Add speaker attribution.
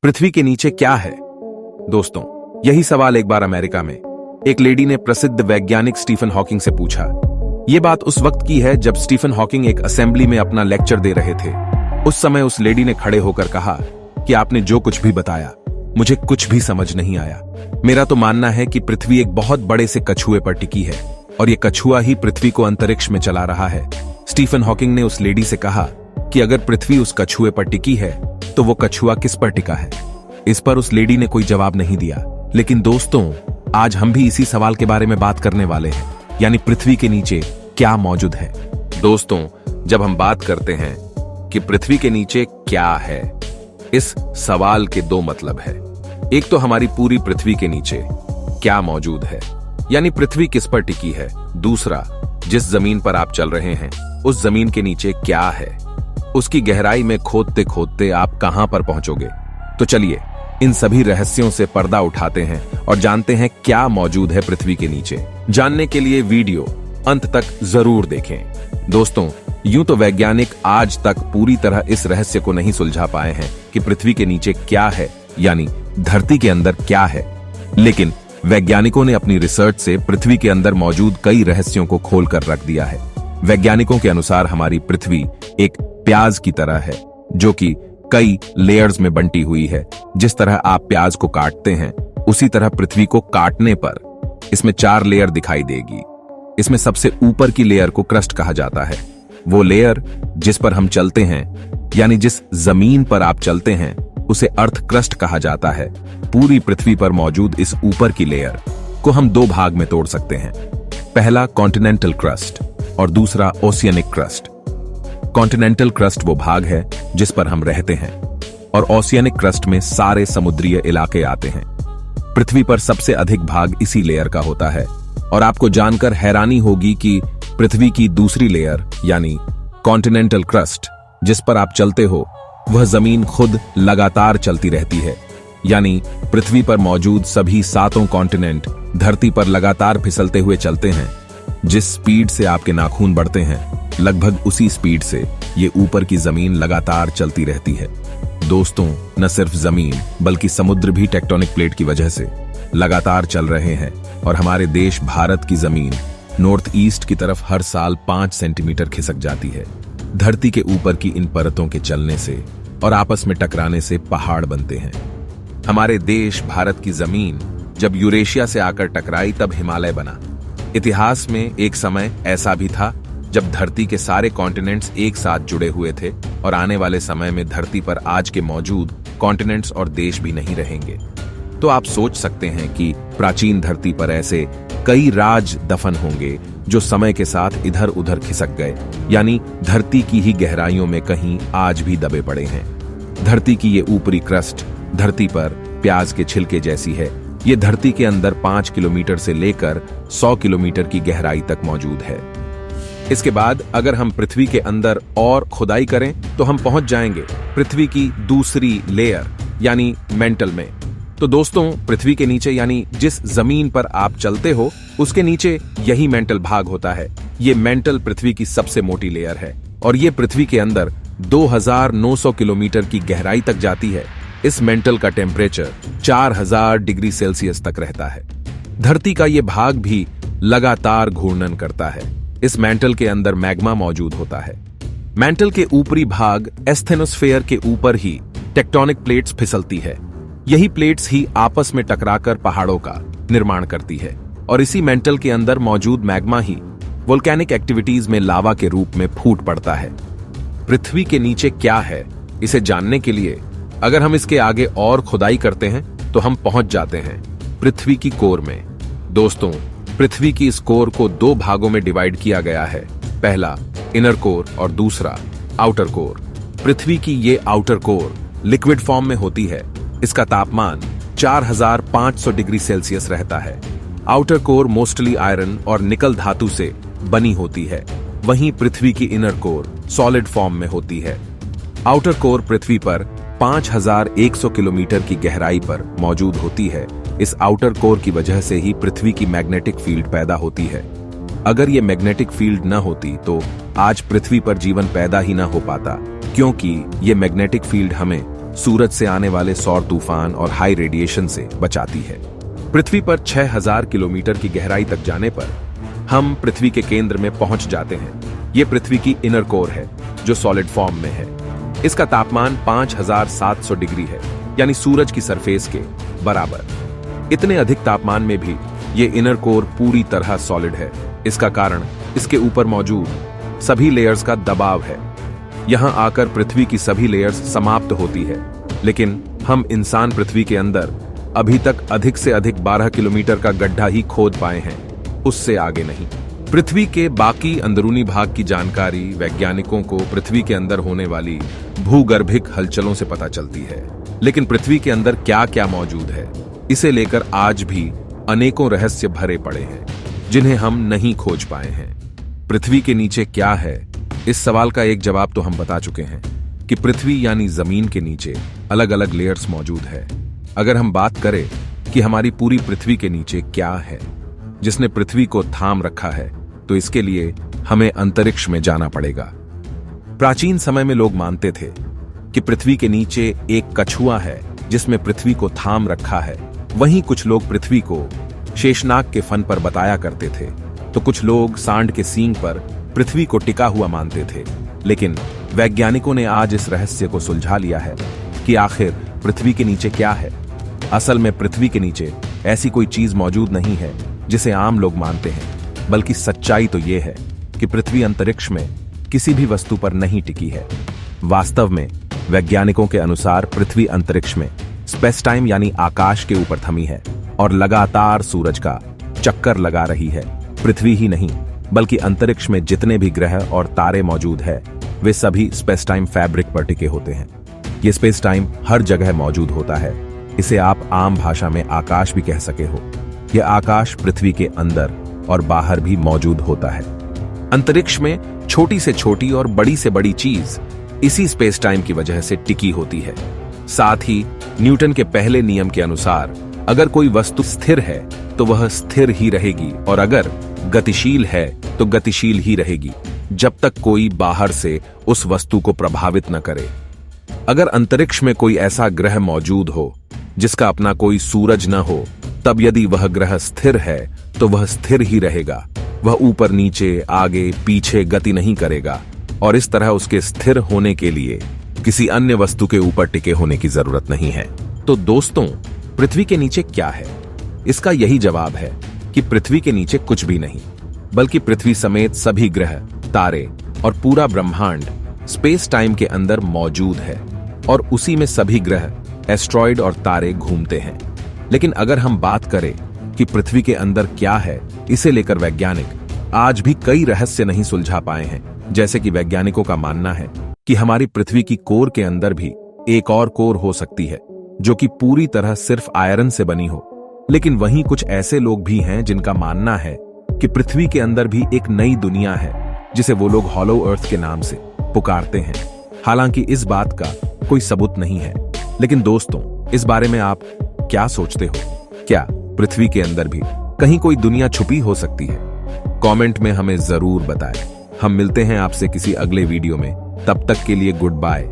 Speaker 1: पृथ्वी के नीचे क्या है? दोस्तों, यही सवाल एक बार अमेरिका में एक लेडी ने प्रसिद्ध वैज्ञानिक स्टीफन हॉकिंग से पूछा। यह बात उस वक्त की है जब स्टीफन हॉकिंग एक असेंबली में अपना लेक्चर दे रहे थे। उस समय उस लेडी ने खड़े होकर कहा कि आपने जो कुछ भी बताया मुझे कुछ भी समझ नहीं आया। मेरा तो मानना है कि पृथ्वी एक बहुत बड़े से कछुए पर टिकी है और यह कछुआ ही पृथ्वी को अंतरिक्ष में चला रहा है। स्टीफन हॉकिंग ने उस लेडी से कहा कि अगर पृथ्वी उस कछुए पर टिकी है तो वो कछुआ किस पर टिका है? इस पर उस लेडी ने कोई जवाब नहीं दिया। लेकिन दोस्तों, आज हम भी इसी सवाल के बारे में बात करने वाले हैं, यानी पृथ्वी के नीचे क्या मौजूद है। दोस्तों, जब हम बात करते हैं कि पृथ्वी के नीचे क्या है, इस सवाल के दो मतलब है। एक तो हमारी पूरी पृथ्वी के नीचे क्या मौजूद है, यानी पृथ्वी किस पर टिकी है। दूसरा, जिस जमीन पर आप चल रहे हैं उस जमीन के नीचे क्या है, उसकी गहराई में खोदते खोदते आप कहां पर पहुंचोगे। तो चलिए इन सभी रहस्यों से पर्दा उठाते हैं और जानते हैं क्या मौजूद है पृथ्वी के नीचे। जानने के लिए वीडियो अंत तक जरूर देखें। दोस्तों, यूं तो वैज्ञानिक आज तक पूरी तरह इस रहस्य को नहीं सुलझा पाए हैं कि पृथ्वी के नीचे क्या है, यानी धरती के अंदर क्या है। लेकिन वैज्ञानिकों ने अपनी रिसर्च से पृथ्वी के अंदर मौजूद कई रहस्यों को खोलकर रख दिया है। वैज्ञानिकों के अनुसार हमारी पृथ्वी एक प्याज की तरह है, जो कि कई लेयर्स में बंटी हुई है। जिस तरह आप प्याज को काटते हैं उसी तरह पृथ्वी को काटने पर इसमें 4 लेयर दिखाई देगी। इसमें सबसे ऊपर की लेयर को क्रस्ट कहा जाता है। वो लेयर जिस पर हम चलते हैं, यानी जिस जमीन पर आप चलते हैं, उसे अर्थ क्रस्ट कहा जाता है। पूरी पृथ्वी पर मौजूद इस ऊपर की लेयर को हम 2 भाग में तोड़ सकते हैं। पहला कॉन्टिनेंटल क्रस्ट और दूसरा ओशियनिक क्रस्ट। कॉन्टिनेंटल क्रस्ट वो भाग है जिस पर हम रहते हैं और ओशियनिक क्रस्ट में सारे समुद्रीय इलाके आते हैं। पृथ्वी पर सबसे अधिक भाग इसी लेयर का होता है और आपको जानकर हैरानी होगी कि पृथ्वी की दूसरी लेयर यानी कॉन्टिनेंटल क्रस्ट जिस पर आप चलते हो, वह जमीन खुद लगातार चलती रहती है। यानी पृथ्वी पर मौजूद सभी 7 कॉन्टिनेंट धरती पर लगातार फिसलते हुए चलते हैं। जिस स्पीड से आपके नाखून बढ़ते हैं, लगभग उसी स्पीड से ये ऊपर की जमीन लगातार चलती रहती है। दोस्तों, न सिर्फ जमीन बल्कि समुद्र भी टेक्टोनिक प्लेट की वजह से लगातार चल रहे हैं और हमारे देश भारत की जमीन नॉर्थ ईस्ट की तरफ हर साल 5 सेंटीमीटर खिसक जाती है। धरती के ऊपर की इन परतों के चलने से और आपस में टकराने से पहाड़ बनते हैं। हमारे देश भारत की जमीन जब यूरेशिया से आकर टकराई तब हिमालय बना। इतिहास में एक समय ऐसा भी था जब धरती के सारे कॉन्टिनेंट्स एक साथ जुड़े हुए थे और आने वाले समय में धरती पर आज के मौजूद कॉन्टिनेंट्स और देश भी नहीं रहेंगे। तो आप सोच सकते हैं कि प्राचीन धरती पर ऐसे कई राज दफन होंगे जो समय के साथ इधर उधर खिसक गए, यानी धरती की ही गहराइयों में कहीं आज भी दबे पड़े हैं। धरती की ये ऊपरी क्रस्ट धरती पर प्याज के छिलके जैसी है। ये धरती के अंदर 5 किलोमीटर से लेकर 100 किलोमीटर की गहराई तक मौजूद है। इसके बाद अगर हम पृथ्वी के अंदर और खुदाई करें तो हम पहुंच जाएंगे पृथ्वी की दूसरी लेयर यानी मेंटल में। तो दोस्तों, पृथ्वी के नीचे यानी जिस जमीन पर आप चलते हो उसके नीचे यही मेंटल भाग होता है। ये मेंटल पृथ्वी की सबसे मोटी लेयर है और ये पृथ्वी के अंदर 2900 किलोमीटर की गहराई तक जाती है। इस मेंटल का टेम्परेचर 4000 डिग्री सेल्सियस तक रहता है। धरती का ये भाग भी लगातार घूर्णन करता है। इस मेंटल के अंदर मैग्मा मौजूद होता है। मेंटल के ऊपरी भाग एस्थेनोस्फेयर के ऊपर ही टेक्टोनिक प्लेट्स फिसलती है। यही प्लेट्स ही आपस में टकराकर पहाड़ों का निर्माण करती है और इसी मेंटल के अंदर मौजूद मैग्मा ही वोल्केनिक एक्टिविटीज में लावा के रूप में फूट पड़ता है। पृथ्वी के नीचे क्या है, इसे जानने के लिए अगर हम इसके आगे और खुदाई करते हैं तो हम पहुंच जाते हैं पृथ्वी की कोर में। दोस्तों, पृथ्वी की इस कोर को 2 भागों में डिवाइड किया गया है। पहला इनर कोर और दूसरा आउटर कोर। पृथ्वी की ये आउटर कोर लिक्विड फॉर्म में होती है। इसका तापमान 4500 डिग्री सेल्सियस रहता है। आउटर कोर मोस्टली आयरन और निकल धातु से बनी होती है, वहीं पृथ्वी की इनर कोर सॉलिड फॉर्म में होती है। आउटर कोर पृथ्वी पर 5100 किलोमीटर की गहराई पर मौजूद होती है। इस आउटर कोर की वजह से ही पृथ्वी की मैग्नेटिक फील्ड पैदा होती है। अगर ये मैग्नेटिक फील्ड न होती तो आज पृथ्वी पर जीवन पैदा ही न हो पाता, क्योंकि ये मैग्नेटिक फील्ड हमें सूरज से आने वाले सौर तूफान और हाई रेडिएशन से बचाती है। पृथ्वी पर 6000 किलोमीटर की गहराई तक जाने पर हम पृथ्वी के केंद्र में पहुंच जाते हैं। ये पृथ्वी की इनर कोर है जो सॉलिड फॉर्म में है। इसका तापमान 5700 डिग्री है, यानी सूरज की सरफेस के बराबर। इतने अधिक तापमान में भी ये इनर कोर पूरी तरह सॉलिड है। इसका कारण इसके ऊपर मौजूद सभी लेयर्स का दबाव है। यहां आकर पृथ्वी की सभी लेयर्स समाप्त होती है, लेकिन हम इंसान पृथ्वी के अंदर अभी तक अधिक से अधिक 12 किलोमीटर का गड्ढा ही खोद पाए हैं, उससे आगे नहीं। पृथ्वी के बाकी अंदरूनी भाग की जानकारी वैज्ञानिकों को पृथ्वी के अंदर होने वाली भूगर्भिक हलचलों से पता चलती है, लेकिन पृथ्वी के अंदर क्या क्या मौजूद है, इसे लेकर आज भी अनेकों रहस्य भरे पड़े हैं जिन्हें हम नहीं खोज पाए हैं। पृथ्वी के नीचे क्या है, इस सवाल का एक जवाब तो हम बता चुके हैं कि पृथ्वी यानी जमीन के नीचे अलग अलग लेयर्स मौजूद है। अगर हम बात करें कि हमारी पूरी पृथ्वी के नीचे क्या है जिसने पृथ्वी को थाम रखा है, तो इसके लिए हमें अंतरिक्ष में जाना पड़ेगा। प्राचीन समय में लोग मानते थे कि पृथ्वी के नीचे एक कछुआ है जिसमें पृथ्वी को थाम रखा है। वहीं कुछ लोग पृथ्वी को शेषनाग के फन पर बताया करते थे, तो कुछ लोग सांड के सींग पर पृथ्वी को टिका हुआ मानते थे। लेकिन वैज्ञानिकों ने आज इस रहस्य को सुलझा लिया है कि आखिर पृथ्वी के नीचे क्या है। असल में पृथ्वी के नीचे ऐसी कोई चीज मौजूद नहीं है जिसे आम लोग मानते हैं, बल्कि सच्चाई तो यह है कि पृथ्वी अंतरिक्ष में किसी भी वस्तु पर नहीं टिकी है। वास्तव में वैज्ञानिकों के अनुसार पृथ्वी अंतरिक्ष में स्पेस टाइम यानी आकाश के ऊपर थमी है और लगातार सूरज का चक्कर लगा रही है। पृथ्वी ही नहीं बल्कि अंतरिक्ष में जितने भी ग्रह और तारे मौजूद है वे सभी स्पेस टाइम फैब्रिक पर टिके होते हैं। ये स्पेस टाइम हर जगह मौजूद होता है। इसे आप आम भाषा में आकाश भी कह सके हो। यह आकाश पृथ्वी के अंदर और बाहर भी मौजूद होता है। अंतरिक्ष में छोटी से छोटी और बड़ी से बड़ी चीज इसी स्पेस टाइम की वजह से टिकी होती है। साथ ही न्यूटन के पहले नियम के अनुसार अगर कोई वस्तु स्थिर है तो वह स्थिर ही रहेगी और अगर गतिशील है तो गतिशील ही रहेगी, जब तक कोई बाहर से उस वस्तु को प्रभावित न करे। अगर अंतरिक्ष में कोई ऐसा ग्रह मौजूद हो जिसका अपना कोई सूरज न हो, तब यदि वह ग्रह स्थिर है तो वह स्थिर ही रहेगा। वह ऊपर नीचे आगे पीछे गति नहीं करेगा और इस तरह उसके स्थिर होने के लिए किसी अन्य वस्तु के ऊपर टिके होने की जरूरत नहीं है। तो दोस्तों, पृथ्वी के नीचे क्या है? इसका यही जवाब है कि पृथ्वी के नीचे कुछ भी नहीं, बल्कि पृथ्वी समेत सभी ग्रह, तारे और पूरा ब्रह्मांड स्पेस टाइम के अंदर मौजूद है और उसी में सभी ग्रह, एस्ट्रॉइड और तारे घूमते हैं। लेकिन अगर हम बात करें कि पृथ्वी के अंदर क्या है, इसे लेकर वैज्ञानिक आज भी कई रहस्य नहीं सुलझा पाए हैं। जैसे कि वैज्ञानिकों का मानना है कि हमारी पृथ्वी की कोर के अंदर भी एक और कोर हो सकती है जो कि पूरी तरह सिर्फ आयरन से बनी हो। लेकिन वहीं कुछ ऐसे लोग भी हैं जिनका मानना है कि पृथ्वी के अंदर भी एक नई दुनिया है जिसे वो लोग हॉलो अर्थ के नाम से पुकारते हैं। हालांकि इस बात का कोई सबूत नहीं है। लेकिन दोस्तों, इस बारे में आप क्या सोचते हो? क्या पृथ्वी के अंदर भी कहीं कोई दुनिया छुपी हो सकती है? कमेंट में हमें जरूर बताएं। हम मिलते हैं आपसे किसी अगले वीडियो में। तब तक के लिए गुड बाय।